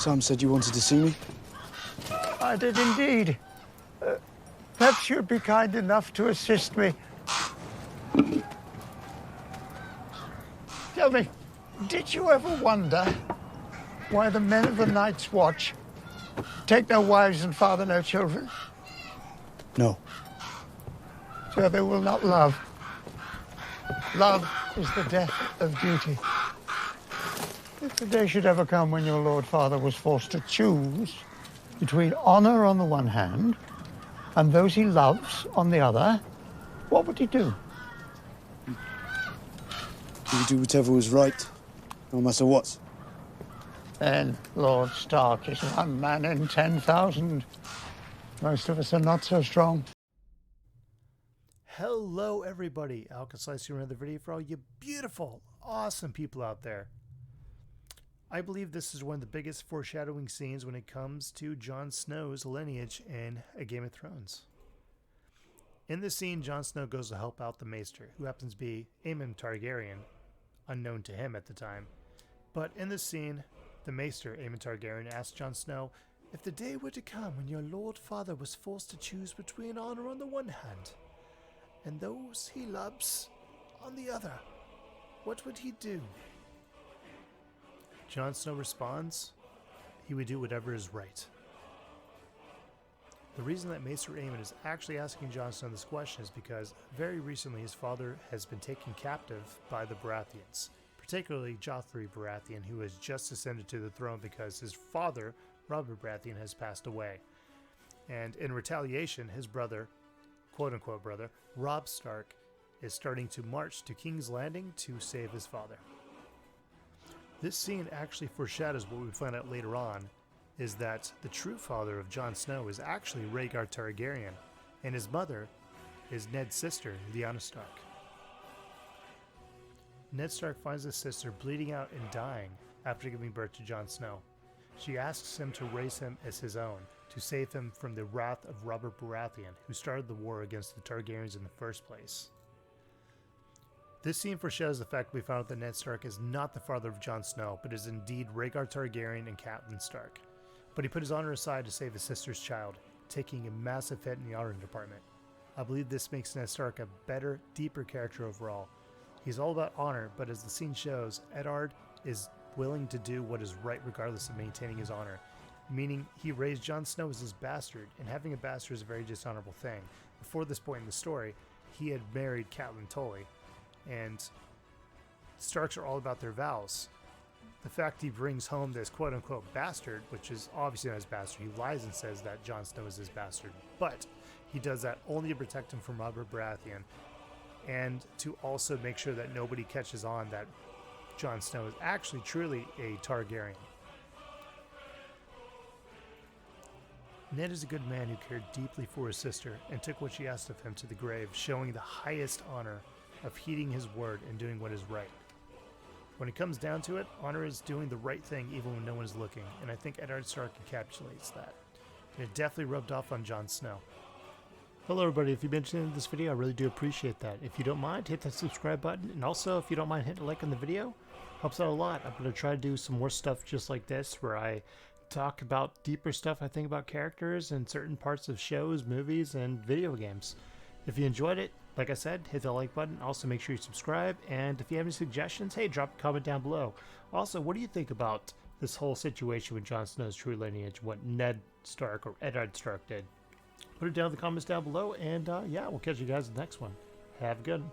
Sam said you wanted to see me. I did indeed. Perhaps you'd be kind enough to assist me. Tell me, did you ever wonder why the men of the Night's Watch take no wives and father no children? No. So they will not love. Love is the death of duty. If the day should ever come when your Lord Father was forced to choose between honor on the one hand and those he loves on the other, what would he do? He would do whatever was right, no matter what. Then Lord Stark is one man in 10,000. Most of us are not so strong. Hello everybody, Alka-Slice here with another video for all you beautiful, awesome people out there. I believe this is one of the biggest foreshadowing scenes when it comes to Jon Snow's lineage in A Game of Thrones. In this scene, Jon Snow goes to help out the Maester, who happens to be Aemon Targaryen, unknown to him at the time. But in this scene, the Maester, Aemon Targaryen, asks Jon Snow if the day were to come when your Lord Father was forced to choose between honor on the one hand and those he loves on the other, what would he do? Jon Snow responds, he would do whatever is right. The reason that Maester Aemon is actually asking Jon Snow this question is because very recently his father has been taken captive by the Baratheons, particularly Joffrey Baratheon, who has just ascended to the throne because his father, Robert Baratheon, has passed away. And in retaliation, his brother, quote-unquote brother, Robb Stark, is starting to march to King's Landing to save his father. This scene actually foreshadows what we find out later on, is that the true father of Jon Snow is actually Rhaegar Targaryen, and his mother is Ned's sister, Lyanna Stark. Ned Stark finds his sister bleeding out and dying after giving birth to Jon Snow. She asks him to raise him as his own, to save him from the wrath of Robert Baratheon, who started the war against the Targaryens in the first place. This scene foreshadows the fact we found out that Ned Stark is not the father of Jon Snow, but is indeed Rhaegar Targaryen and Catelyn Stark. But he put his honor aside to save his sister's child, taking a massive hit in the honor department. I believe this makes Ned Stark a better, deeper character overall. He's all about honor, but as the scene shows, Eddard is willing to do what is right regardless of maintaining his honor. Meaning, he raised Jon Snow as his bastard, and having a bastard is a very dishonorable thing. Before this point in the story, he had married Catelyn Tully, and Starks are all about their vows. The fact he brings home this quote-unquote bastard, which is obviously not his bastard, he lies and says that Jon Snow is his bastard, but he does that only to protect him from Robert Baratheon, and to also make sure that nobody catches on that Jon Snow is actually truly a Targaryen. Ned is a good man who cared deeply for his sister and took what she asked of him to the grave, showing the highest honor of heeding his word and doing what is right. When it comes down to it, honor is doing the right thing even when no one is looking, and I think Eddard Stark encapsulates that. And it definitely rubbed off on Jon Snow. Hello everybody, if you've been enjoying this video, I really do appreciate that. If you don't mind, hit that subscribe button, and also if you don't mind hitting a like on the video, helps out a lot. I'm going to try to do some more stuff just like this, where I talk about deeper stuff I think about characters and certain parts of shows, movies, and video games. If you enjoyed it, like I said, hit the like button. Also, make sure you subscribe. And if you have any suggestions, hey, drop a comment down below. Also, what do you think about this whole situation with Jon Snow's true lineage, what Ned Stark or Eddard Stark did? Put it down in the comments down below. And yeah, we'll catch you guys in the next one. Have a good one.